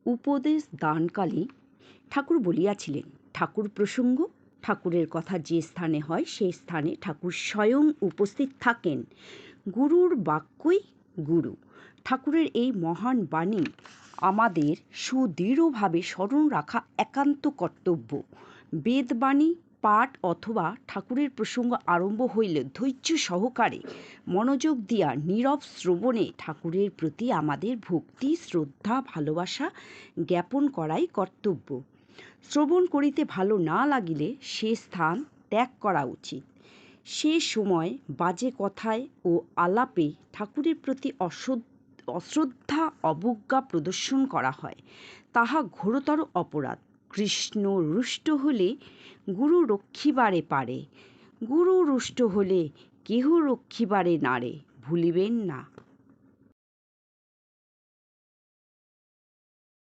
উপদেশ দানকালে ঠাকুর বলিয়াছিলেন, ঠাকুর প্রসঙ্গ, ঠাকুরের কথা যে স্থানে হয় সেই স্থানে ঠাকুর স্বয়ং উপস্থিত থাকেন। গুরুর বাক্যই গুরু। ঠাকুরের এই মহান বাণী আমাদের সুদৃঢ়ভাবে স্মরণ রাখা একান্ত কর্তব্য। বেদবাণী পাঠ অথবা ঠাকুরের প্রসঙ্গ আরম্ভ হইলে ধৈর্য সহকারে মনোযোগ দিয়া নীরব শ্রবণে ঠাকুরের প্রতি আমাদের ভক্তি, শ্রদ্ধা, ভালোবাসা জ্ঞাপন করাই কর্তব্য। শ্রবণ করিতে ভালো না লাগিলে সে স্থান ত্যাগ করা উচিত। সে সময় বাজে কথায় ও আলাপে ঠাকুরের প্রতি অশ্রদ্ধা, অবজ্ঞা প্রদর্শন করা হয়, তাহা ঘোরতর অপরাধ। কৃষ্ণ রুষ্ট হলে গুরু রক্ষিবারে পারে, গুরু রুষ্ট হলে কেহ রক্ষিবারে নারে, ভুলিবেন না।